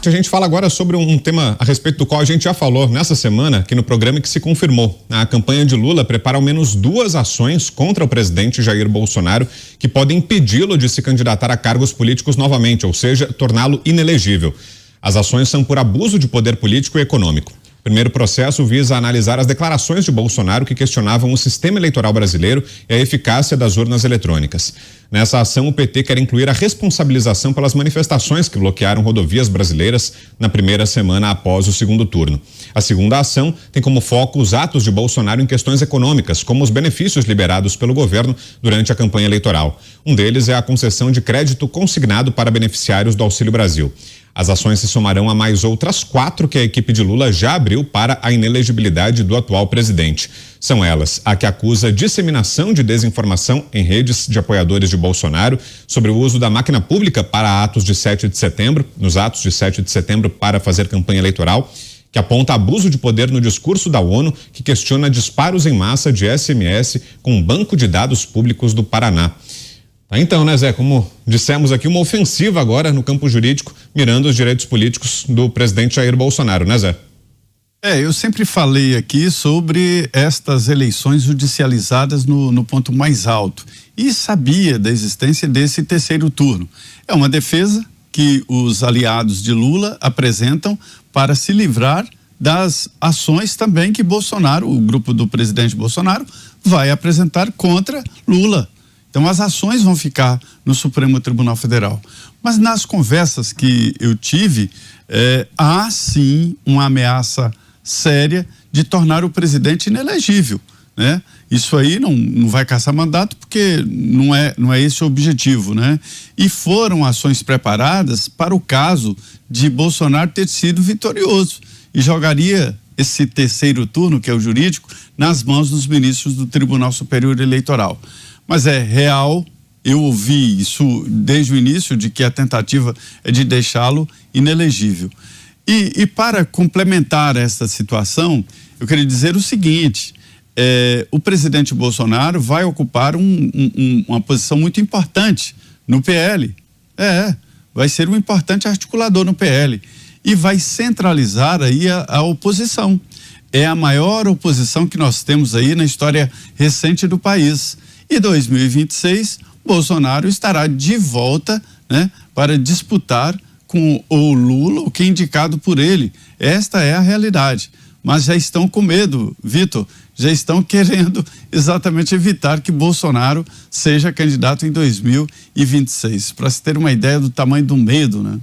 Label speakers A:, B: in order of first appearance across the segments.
A: A gente fala agora sobre um tema a respeito do qual a gente já falou nessa semana aqui no programa e que se confirmou. A campanha de Lula prepara ao menos 2 ações contra o presidente Jair Bolsonaro que podem impedi-lo de se candidatar a cargos políticos novamente, ou seja, torná-lo inelegível. As ações são por abuso de poder político e econômico. O primeiro processo visa analisar as declarações de Bolsonaro que questionavam o sistema eleitoral brasileiro e a eficácia das urnas eletrônicas. Nessa ação, o PT quer incluir a responsabilização pelas manifestações que bloquearam rodovias brasileiras na primeira semana após o segundo turno. A segunda ação tem como foco os atos de Bolsonaro em questões econômicas, como os benefícios liberados pelo governo durante a campanha eleitoral. Um deles é a concessão de crédito consignado para beneficiários do Auxílio Brasil. As ações se somarão a mais outras 4 que a equipe de Lula já abriu para a inelegibilidade do atual presidente. São elas a que acusa disseminação de desinformação em redes de apoiadores de Bolsonaro sobre o uso da máquina pública para atos de 7 de setembro, nos atos de 7 de setembro para fazer campanha eleitoral, que aponta abuso de poder no discurso da ONU, que questiona disparos em massa de SMS com um banco de dados públicos do Paraná. Então, né, Zé, como dissemos aqui, uma ofensiva agora no campo jurídico, mirando os direitos políticos do presidente Jair Bolsonaro, né, Zé?
B: Eu sempre falei aqui sobre estas eleições judicializadas no ponto mais alto e sabia da existência desse terceiro turno. É uma defesa que os aliados de Lula apresentam para se livrar das ações também que Bolsonaro, o grupo do presidente Bolsonaro, vai apresentar contra Lula. Então as ações vão ficar no Supremo Tribunal Federal. Mas nas conversas que eu tive, há sim uma ameaça séria de tornar o presidente inelegível, né? Isso aí não vai caçar mandato porque não é esse o objetivo, né? E foram ações preparadas para o caso de Bolsonaro ter sido vitorioso e jogaria esse terceiro turno, que é o jurídico, nas mãos dos ministros do Tribunal Superior Eleitoral. Mas é real, eu ouvi isso desde o início, de que a tentativa é de deixá-lo inelegível. E para complementar essa situação, eu queria dizer o seguinte, o presidente Bolsonaro vai ocupar uma posição muito importante no PL. Vai ser um importante articulador no PL e vai centralizar aí a oposição. É a maior oposição que nós temos aí na história recente do país. E 2026, Bolsonaro estará de volta, né, para disputar com o Lula, o que é indicado por ele. Esta é a realidade. Mas já estão com medo, Vitor, já estão querendo exatamente evitar que Bolsonaro seja candidato em 2026. Para se ter uma ideia do tamanho do medo, né?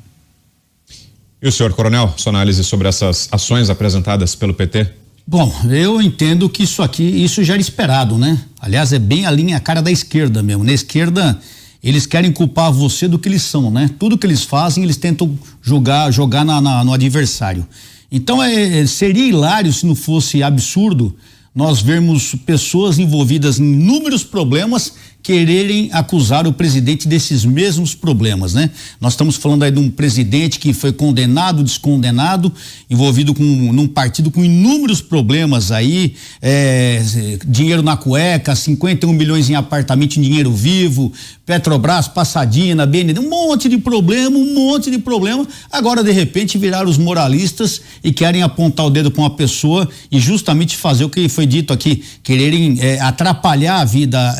A: E o senhor, coronel, sua análise sobre essas ações apresentadas pelo PT?
C: Bom, eu entendo que isso já era esperado, né? Aliás, é bem a cara da esquerda mesmo. Na esquerda, eles querem culpar você do que eles são, né? Tudo que eles fazem, eles tentam jogar no adversário. Então, seria hilário se não fosse absurdo nós vermos pessoas envolvidas em inúmeros problemas quererem acusar o presidente desses mesmos problemas, né? Nós estamos falando aí de um presidente que foi condenado, descondenado, envolvido num partido com inúmeros problemas aí, dinheiro na cueca, 51 milhões em apartamento em dinheiro vivo, Petrobras, Passadina, BND, um monte de problema. Agora, de repente, viraram os moralistas e querem apontar o dedo para uma pessoa e justamente fazer o que foi dito aqui, quererem atrapalhar a vida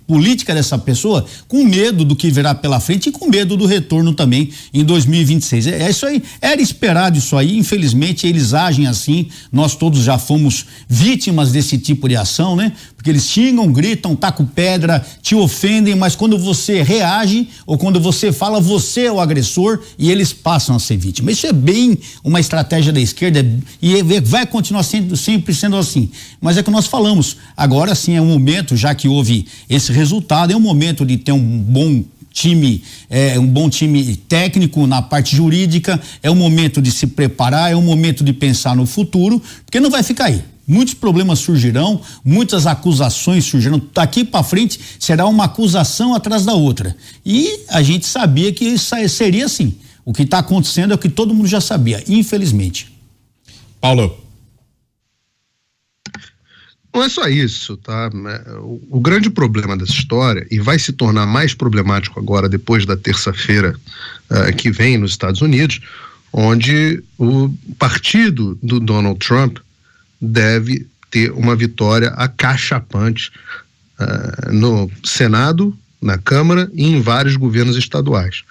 C: política dessa pessoa, com medo do que virá pela frente e com medo do retorno também em 2026. Isso aí, era esperado isso aí, infelizmente eles agem assim, nós todos já fomos vítimas desse tipo de ação, né? Porque eles xingam, gritam, tacam pedra, te ofendem, mas quando você reage ou quando você fala, você é o agressor e eles passam a ser vítima. Isso é bem uma estratégia da esquerda e vai continuar sempre sendo assim. Mas é que nós falamos, agora sim é um momento, já que houve esse resultado, é um momento de ter um bom time técnico na parte jurídica, é um momento de se preparar, é um momento de pensar no futuro, porque não vai ficar aí. Muitos problemas surgirão, muitas acusações surgirão. Daqui para frente será uma acusação atrás da outra. E a gente sabia que isso seria assim. O que está acontecendo é o que todo mundo já sabia, infelizmente.
A: Paulo.
D: Não é só isso, tá? O grande problema dessa história, e vai se tornar mais problemático agora depois da terça-feira que vem nos Estados Unidos, onde o partido do Donald Trump deve ter uma vitória acachapante no Senado, na Câmara e em vários governos estaduais.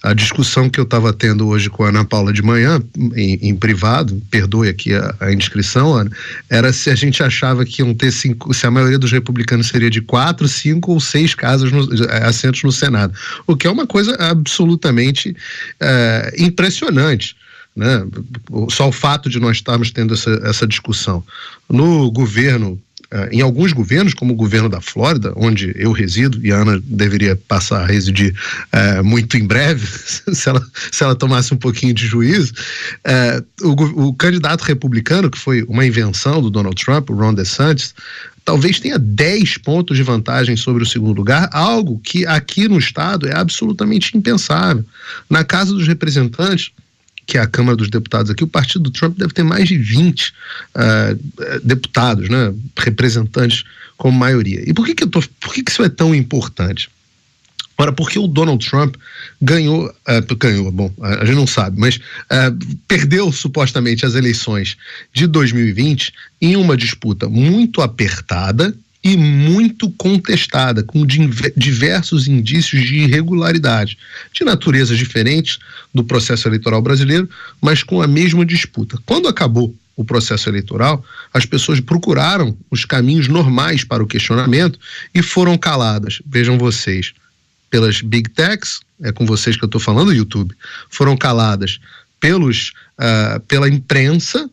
D: A discussão que eu estava tendo hoje com a Ana Paula de manhã, em privado, perdoe aqui a indiscrição, Ana, era se a gente achava que iam ter se a maioria dos republicanos seria de 4, 5 ou 6 assentos no Senado, o que é uma coisa absolutamente impressionante, né? Só o fato de nós estarmos tendo essa discussão. No governo, em alguns governos, como o governo da Flórida, onde eu resido, e a Ana deveria passar a residir muito em breve, se ela tomasse um pouquinho de juízo, o candidato republicano, que foi uma invenção do Donald Trump, o Ron DeSantis, talvez tenha 10 pontos de vantagem sobre o segundo lugar, algo que aqui no estado é absolutamente impensável. Na Casa dos Representantes, que é a Câmara dos Deputados aqui, o partido do Trump deve ter mais de 20 deputados, né, representantes como maioria. E por que isso é tão importante? Ora, porque o Donald Trump ganhou, bom, a gente não sabe, mas perdeu supostamente as eleições de 2020 em uma disputa muito apertada e muito contestada, com diversos indícios de irregularidade, de naturezas diferentes do processo eleitoral brasileiro, mas com a mesma disputa. Quando acabou o processo eleitoral, as pessoas procuraram os caminhos normais para o questionamento e foram caladas, vejam vocês, pelas Big Techs, é com vocês que eu estou falando, YouTube, foram caladas pela imprensa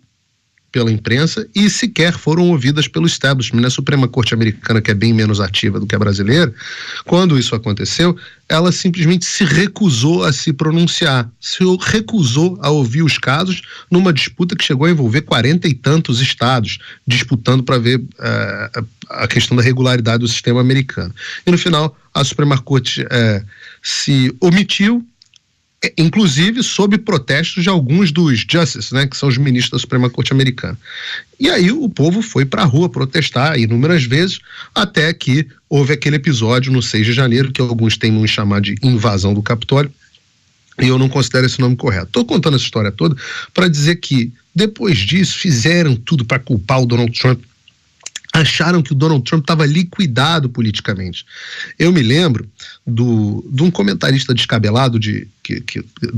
D: e sequer foram ouvidas pelo establishment. A Suprema Corte Americana, que é bem menos ativa do que a brasileira, quando isso aconteceu, ela simplesmente se recusou a se pronunciar, se recusou a ouvir os casos numa disputa que chegou a envolver 40 e tantos estados, disputando para ver a questão da regularidade do sistema americano. E no final, a Suprema Corte se omitiu, inclusive sob protestos de alguns dos justices, né, que são os ministros da Suprema Corte Americana. E aí o povo foi para a rua protestar inúmeras vezes, até que houve aquele episódio no 6 de janeiro, que alguns temem chamar de invasão do Capitólio, e eu não considero esse nome correto. Estou contando essa história toda para dizer que, depois disso, fizeram tudo para culpar o Donald Trump, acharam que o Donald Trump estava liquidado politicamente. Eu me lembro de um comentarista descabelado de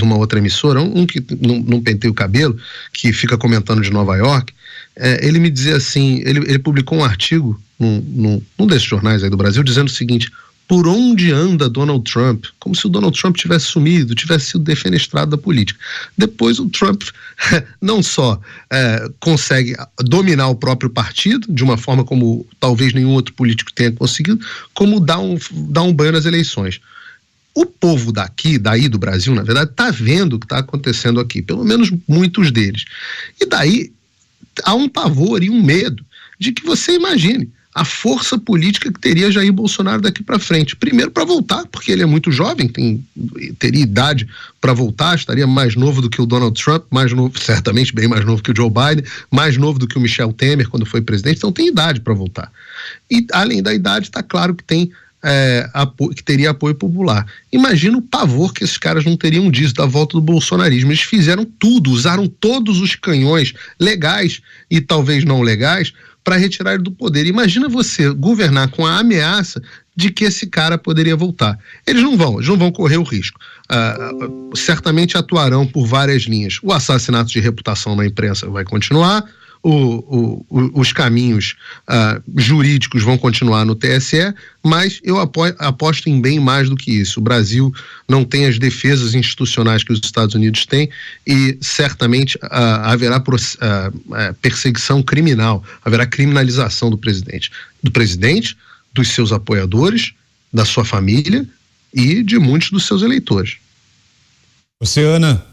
D: uma outra emissora, um que não penteia o cabelo, que fica comentando de Nova York. Ele me dizia assim, ele publicou um artigo num desses jornais aí do Brasil, dizendo o seguinte: por onde anda Donald Trump? Como se o Donald Trump tivesse sumido, tivesse sido defenestrado da política. Depois o Trump não só consegue dominar o próprio partido, de uma forma como talvez nenhum outro político tenha conseguido, como dá um banho nas eleições. O povo daí do Brasil, na verdade, está vendo o que está acontecendo aqui, pelo menos muitos deles. E daí há um pavor e um medo de que você imagine a força política que teria Jair Bolsonaro daqui para frente. Primeiro, para voltar, porque ele é muito jovem, teria idade para voltar, estaria mais novo do que o Donald Trump, mais novo, certamente bem mais novo que o Joe Biden, mais novo do que o Michel Temer quando foi presidente, então tem idade para voltar. E além da idade, está claro que que teria apoio popular. Imagina o pavor que esses caras não teriam disso da volta do bolsonarismo. Eles fizeram tudo, usaram todos os canhões legais e talvez não legais para retirar ele do poder. Imagina você governar com a ameaça de que esse cara poderia voltar. Eles não vão correr o risco. Certamente atuarão por várias linhas. O assassinato de reputação na imprensa vai continuar, os caminhos jurídicos vão continuar no TSE, mas eu aposto em bem mais do que isso. O Brasil não tem as defesas institucionais que os Estados Unidos têm e certamente haverá perseguição criminal, haverá criminalização do presidente, dos seus apoiadores, da sua família e de muitos dos seus eleitores.
A: Você, Ana?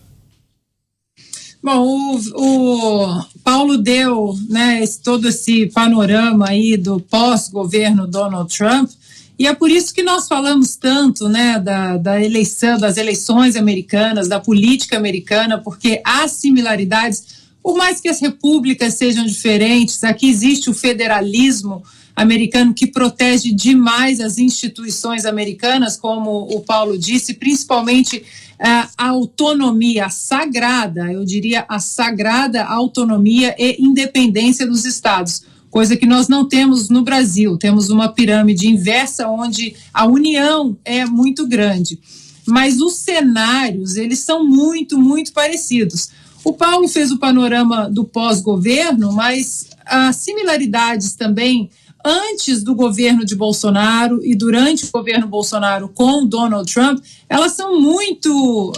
E: Bom, o Paulo deu, né, todo esse panorama aí do pós-governo Donald Trump, e é por isso que nós falamos tanto, né, da eleição, das eleições americanas, da política americana, porque há similaridades, por mais que as repúblicas sejam diferentes, aqui existe o federalismo americano que protege demais as instituições americanas, como o Paulo disse, principalmente a autonomia, a sagrada, eu diria a sagrada autonomia e independência dos estados, coisa que nós não temos no Brasil. Temos uma pirâmide inversa onde a união é muito grande. Mas os cenários, eles são muito, muito parecidos. O Paulo fez o panorama do pós-governo, mas as similaridades também antes do governo de Bolsonaro e durante o governo Bolsonaro com Donald Trump, elas são muito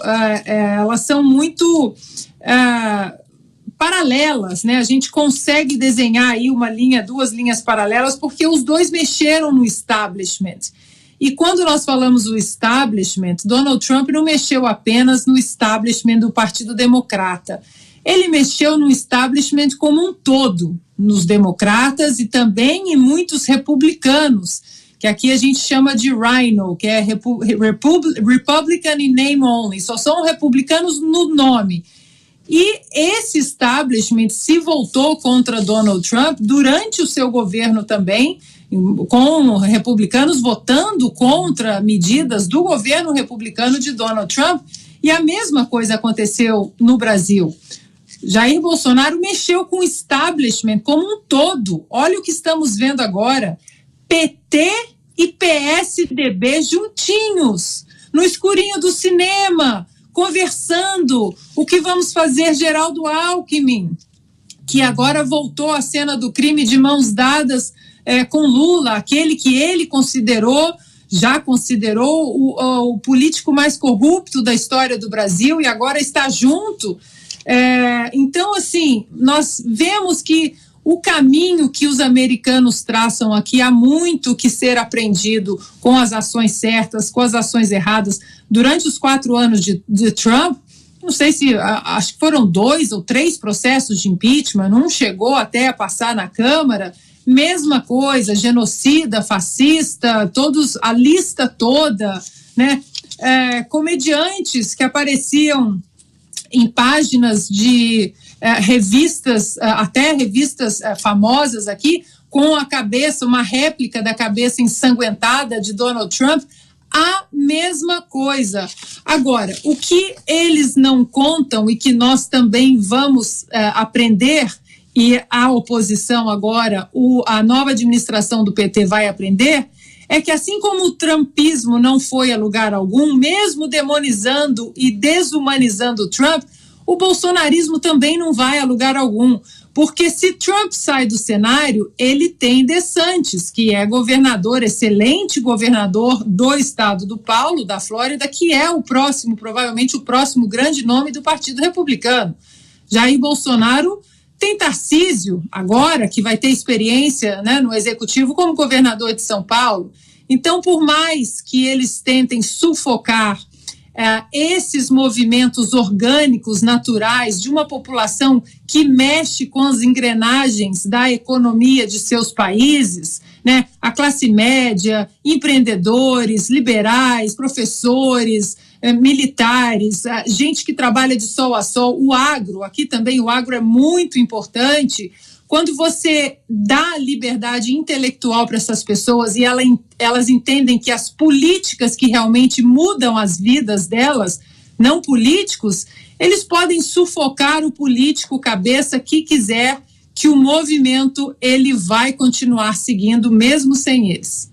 E: paralelas, né? A gente consegue desenhar aí duas linhas paralelas, porque os dois mexeram no establishment. E quando nós falamos do establishment, Donald Trump não mexeu apenas no establishment do Partido Democrata. Ele mexeu no establishment como um todo, nos democratas e também em muitos republicanos, que aqui a gente chama de RINO, que é Republican in Name Only, só são republicanos no nome. E esse establishment se voltou contra Donald Trump durante o seu governo também, com republicanos votando contra medidas do governo republicano de Donald Trump, e a mesma coisa aconteceu no Brasil. Jair Bolsonaro mexeu com o establishment como um todo. Olha o que estamos vendo agora. PT e PSDB juntinhos, no escurinho do cinema, conversando. O que vamos fazer, Geraldo Alckmin, que agora voltou à cena do crime de mãos dadas com Lula, aquele que ele já considerou o político mais corrupto da história do Brasil e agora está junto. Então, assim, nós vemos que o caminho que os americanos traçam aqui, há muito que ser aprendido com as ações certas, com as ações erradas. Durante os 4 anos de Trump, não sei se, acho que foram 2 ou 3 processos de impeachment, não chegou até a passar na Câmara. Mesma coisa, genocida, fascista, a lista toda, né? Comediantes que apareciam em páginas de revistas, até revistas famosas aqui, com a cabeça, uma réplica da cabeça ensanguentada de Donald Trump, a mesma coisa. Agora, o que eles não contam e que nós também vamos aprender, e a oposição agora, a nova administração do PT vai aprender, é que assim como o trumpismo não foi a lugar algum, mesmo demonizando e desumanizando Trump, o bolsonarismo também não vai a lugar algum, porque se Trump sai do cenário, ele tem DeSantis, que é excelente governador do estado do Paulo, da Flórida, que é provavelmente o próximo grande nome do Partido Republicano. Jair Bolsonaro tem Tarcísio, agora, que vai ter experiência, né, no executivo como governador de São Paulo. Então, por mais que eles tentem sufocar esses movimentos orgânicos, naturais, de uma população que mexe com as engrenagens da economia de seus países, né, a classe média, empreendedores, liberais, professores, militares, gente que trabalha de sol a sol, o agro, aqui também o agro é muito importante. Quando você dá liberdade intelectual para essas pessoas e elas entendem que as políticas que realmente mudam as vidas delas, não políticos, eles podem sufocar o político cabeça que quiser, que o movimento ele vai continuar seguindo mesmo sem eles.